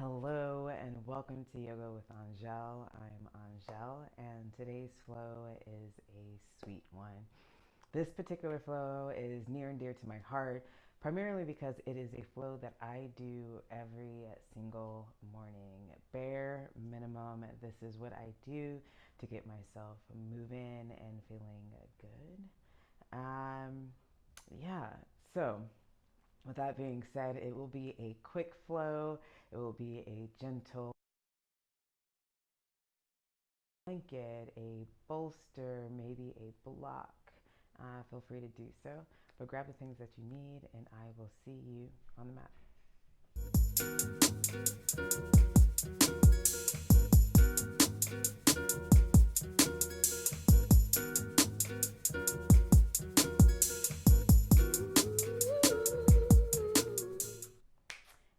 Hello and welcome to Yoga with Aunjel. I'm Aunjel and today's flow is a sweet one. This particular flow is near and dear to my heart, primarily because it is a flow that I do every single morning. Bare minimum, this is what I do to get myself moving and feeling good. Yeah, so with that being said, it will be a quick flow. It will be a gentle blanket, a bolster, maybe a block. Feel free to do so. But grab the things that you need, and I will see you on the mat.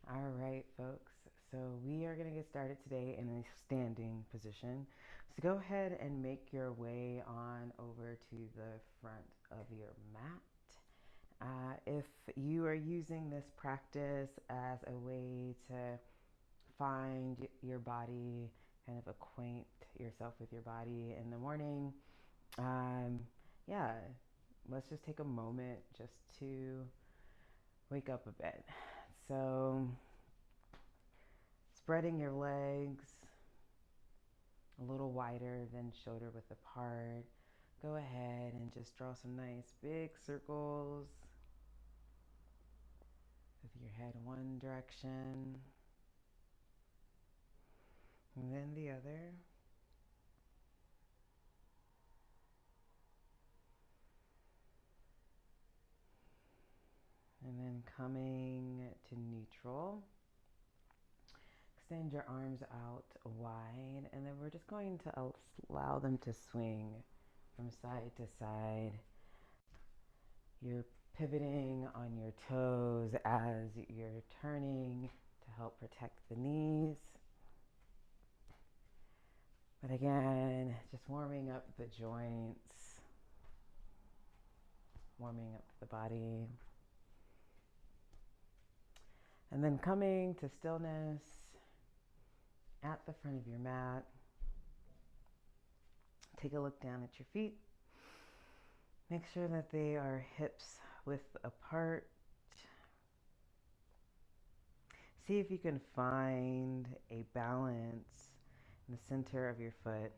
All right, folks. So we are going to get started today in a standing position. So go ahead and make your way on over to the front of your mat. If you are using this practice as a way to find your body, kind of acquaint yourself with your body in the morning, yeah, let's just take a moment just to wake up a bit. So, spreading your legs a little wider than shoulder width apart. Go ahead and just draw some nice big circles with your head one direction and then the other. And then coming to neutral. Extend your arms out wide, and then we're just going to allow them to swing from side to side. You're pivoting on your toes as you're turning to help protect the knees. But again, just warming up the joints, warming up the body. And then coming to stillness at the front of your mat. Take a look down at your feet. Make sure that they are hips width apart. See if you can find a balance in the center of your foot.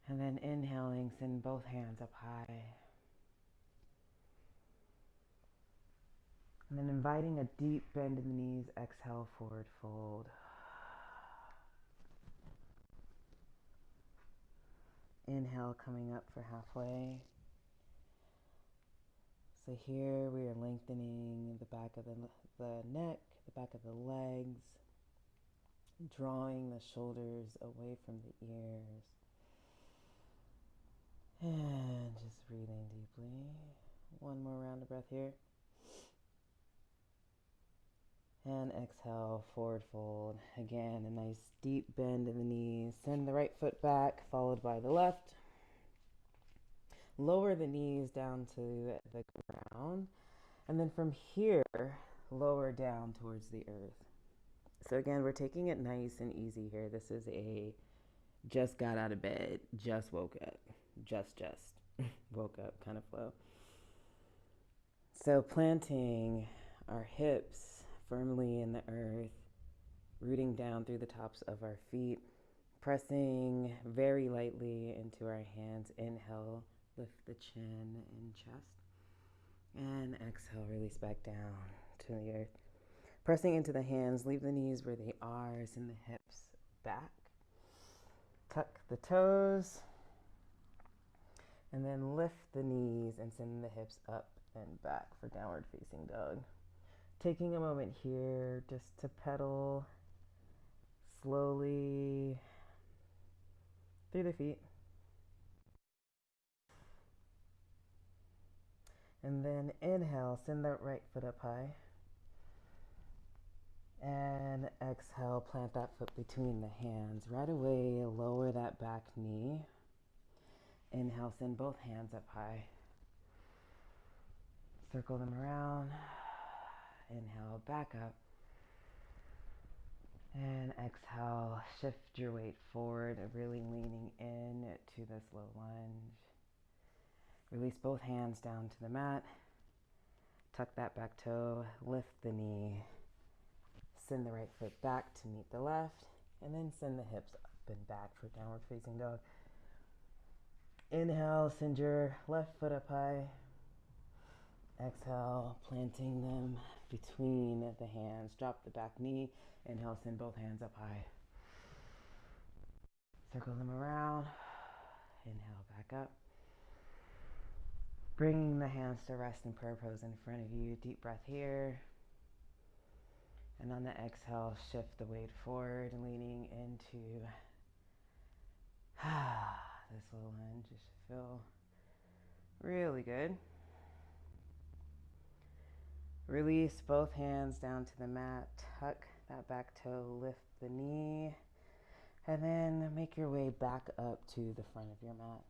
And then inhaling, send both hands up high. And then inviting a deep bend in the knees, exhale, forward fold. Inhale, coming up for halfway. So here we are lengthening the back of the neck, the back of the legs, drawing the shoulders away from the ears. And just breathing deeply. One more round of breath here. And exhale, forward fold. Again, a nice deep bend in the knees. Send the right foot back, followed by the left. Lower the knees down to the ground. And then from here, lower down towards the earth. So again, we're taking it nice and easy here. This is a just got out of bed, just woke up, just woke up kind of flow. So planting our hips firmly in the earth, rooting down through the tops of our feet, pressing very lightly into our hands. Inhale, lift the chin and chest. And exhale, release back down to the earth. Pressing into the hands, leave the knees where they are, send the hips back. Tuck the toes. And then lift the knees and send the hips up and back for downward facing dog. Taking a moment here just to pedal slowly through the feet. And then inhale, send that right foot up high. And exhale, plant that foot between the hands. Right away, lower that back knee. Inhale, send both hands up high. Circle them around. Inhale, back up. And exhale, shift your weight forward, really leaning in to this low lunge. Release both hands down to the mat. Tuck that back toe, lift the knee. Send the right foot back to meet the left, and then send the hips up and back for downward facing dog. Inhale, send your left foot up high. Exhale, planting them between the hands. Drop the back knee. Inhale, send both hands up high. Circle them around. Inhale, back up. Bringing the hands to rest in prayer pose in front of you. Deep breath here. And on the exhale, shift the weight forward, leaning into this little lunge. You should feel really good. Release both hands down to the mat. Tuck that back toe, lift the knee, and then make your way back up to the front of your mat.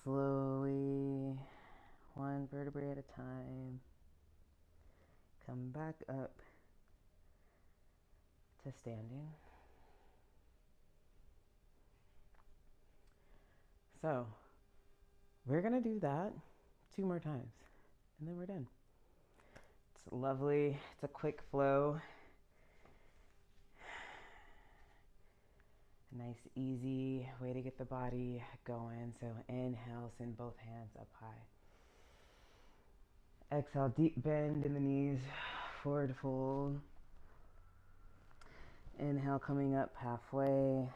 Slowly, one vertebrae at a time, come back up to standing. So, we're going to do that 2 more times, and then we're done. It's lovely. It's a quick flow. A nice, easy way to get the body going. So inhale, send both hands up high. Exhale, deep bend in the knees, forward fold. Inhale, coming up halfway.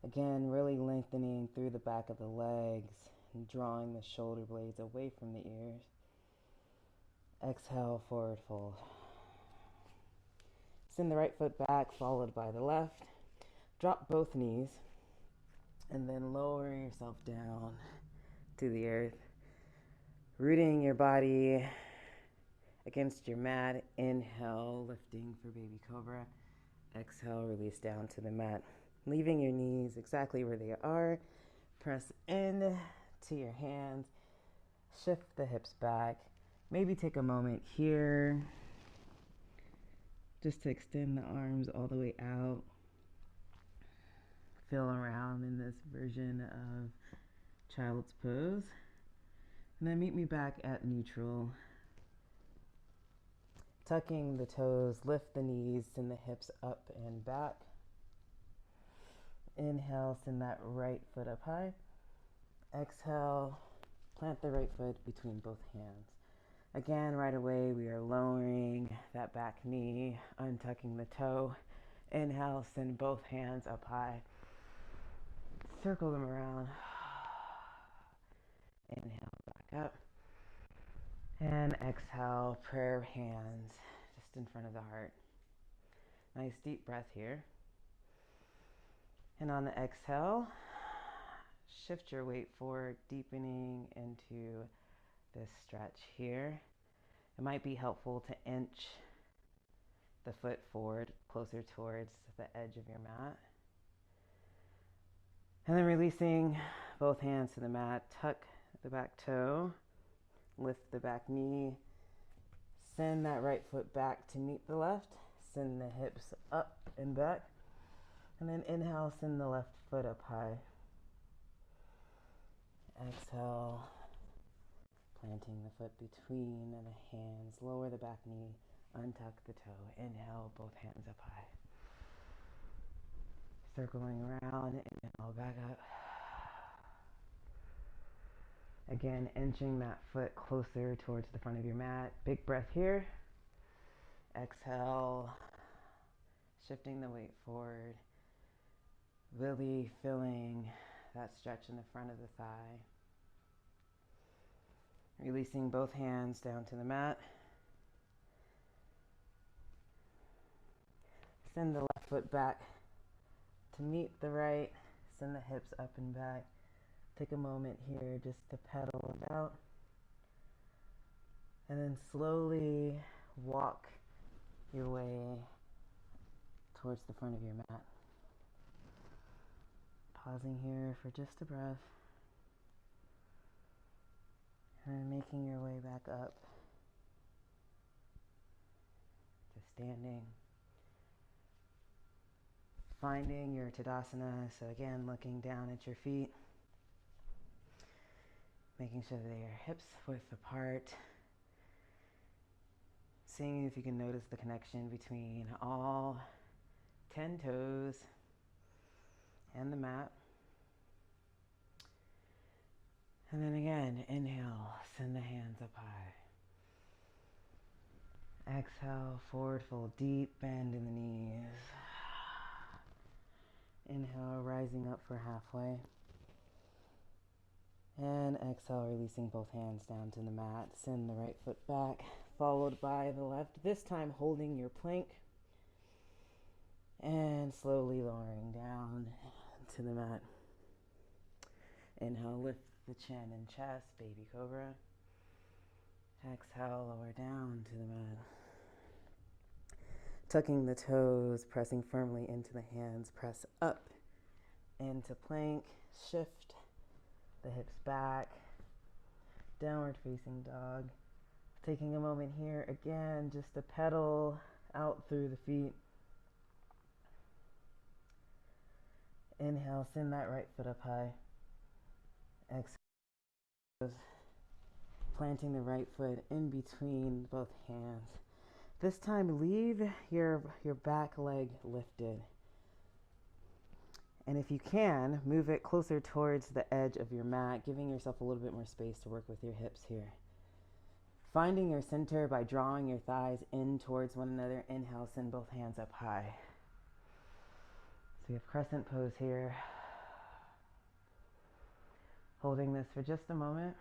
Again, really lengthening through the back of the legs and drawing the shoulder blades away from the ears. Exhale, forward fold. Send the right foot back, followed by the left. Drop both knees, and then lower yourself down to the earth. Rooting your body against your mat. Inhale, lifting for baby cobra. Exhale, release down to the mat. Leaving your knees exactly where they are. Press in to your hands. Shift the hips back. Maybe take a moment here just to extend the arms all the way out. Feel around in this version of child's pose. And then meet me back at neutral. Tucking the toes, lift the knees, send the hips up and back. Inhale, send that right foot up high. Exhale, plant the right foot between both hands. Again, right away, we are lowering that back knee, untucking the toe. Inhale, send both hands up high. Circle them around. Inhale, back up. And exhale, prayer hands just in front of the heart. Nice deep breath here. And on the exhale, shift your weight forward, deepening into this stretch here. It might be helpful to inch the foot forward closer towards the edge of your mat. And then releasing both hands to the mat, tuck the back toe, lift the back knee, send that right foot back to meet the left, send the hips up and back, and then inhale, send the left foot up high. Exhale, planting the foot between the hands, lower the back knee, untuck the toe, inhale, both hands up high. Circling around, inhale, back up. Again, inching that foot closer towards the front of your mat. Big breath here. Exhale, shifting the weight forward. Really feeling that stretch in the front of the thigh. Releasing both hands down to the mat. Send the left foot back to meet the right. Send the hips up and back. Take a moment here just to pedal it out. And then slowly walk your way towards the front of your mat. Pausing here for just a breath. And then making your way back up standing. Finding your Tadasana, so again, looking down at your feet, making sure that your hips width apart, seeing if you can notice the connection between all 10 toes and the mat. And then again, inhale, send the hands up high. Exhale, forward fold, deep bend in the knees. Inhale, rising up for halfway. And exhale, releasing both hands down to the mat. Send the right foot back, followed by the left. This time holding your plank. And slowly lowering down to the mat. Inhale, lift the chin and chest, baby cobra. Exhale, lower down to the mat. Tucking the toes, pressing firmly into the hands. Press up into plank. Shift the hips back. Downward facing dog. Taking a moment here again just to pedal out through the feet. Inhale, send that right foot up high. Exhale, planting the right foot in between both hands. This time, leave your back leg lifted. And if you can, move it closer towards the edge of your mat, giving yourself a little bit more space to work with your hips here. Finding your center by drawing your thighs in towards one another. Inhale, send both hands up high. So we have crescent pose here. Holding this for just a moment.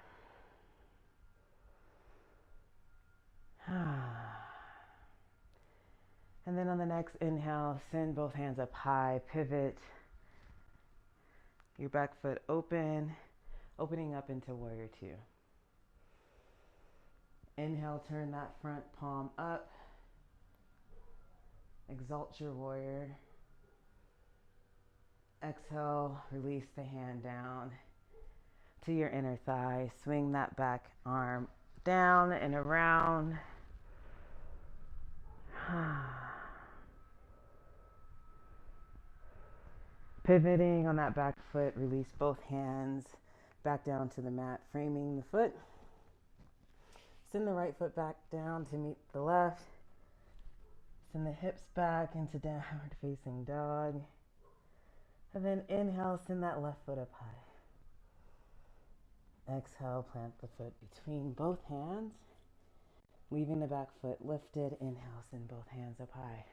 And then on the next inhale, send both hands up high, pivot. Your back foot open, opening up into warrior two. Inhale, turn that front palm up. Exalt your warrior. Exhale, release the hand down to your inner thigh. Swing that back arm down and around. Pivoting on that back foot, release both hands back down to the mat, framing the foot. Send the right foot back down to meet the left. Send the hips back into downward facing dog. And then inhale, send that left foot up high. Exhale, plant the foot between both hands, leaving the back foot lifted. Inhale, send both hands up high.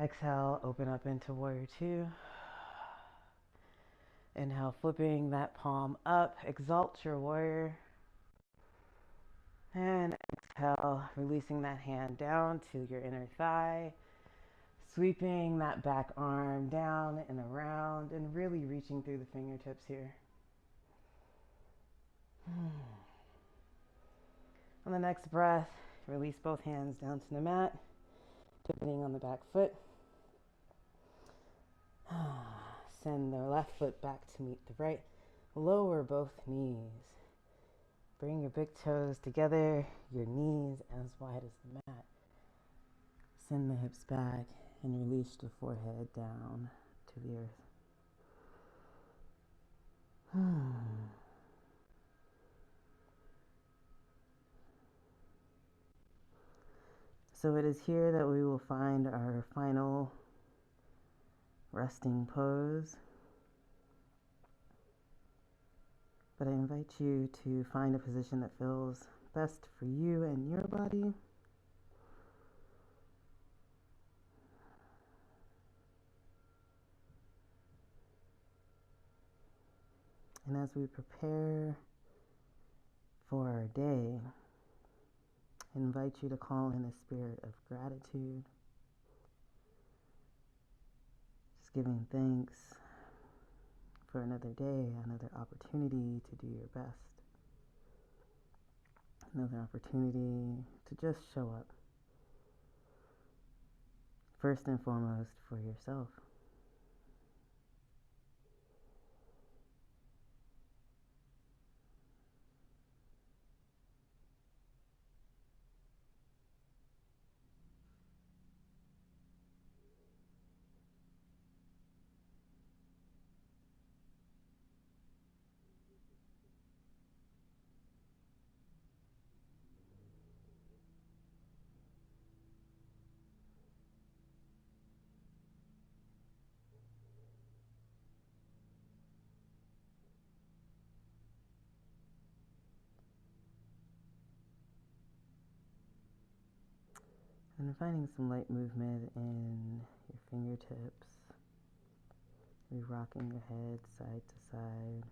Exhale, open up into warrior two. Inhale, flipping that palm up, exalt your warrior. And exhale, releasing that hand down to your inner thigh. Sweeping that back arm down and around and really reaching through the fingertips here. On the next breath, release both hands down to the mat, pivoting on the back foot. Send the left foot back to meet the right. Lower both knees. Bring your big toes together, your knees as wide as the mat. Send the hips back and release the forehead down to the earth. So it is here that we will find our final resting pose. But I invite you to find a position that feels best for you and your body. And as we prepare for our day, I invite you to call in a spirit of gratitude, just giving thanks for another day, another opportunity to do your best, another opportunity to just show up, first and foremost for yourself. And finding some light movement in your fingertips. Maybe rocking your head side to side.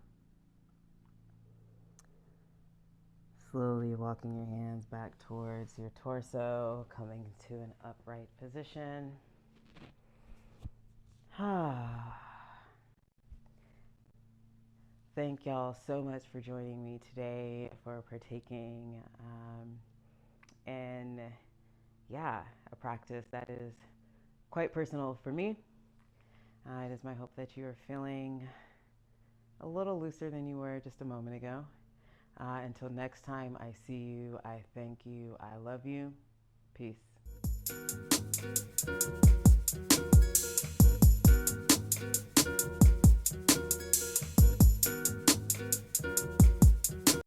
Slowly walking your hands back towards your torso, coming to an upright position. Thank y'all so much for joining me today, for partaking in, a practice that is quite personal for me. It is my hope that you are feeling a little looser than you were just a moment ago. Until next time I see you, I thank you, I love you. Peace.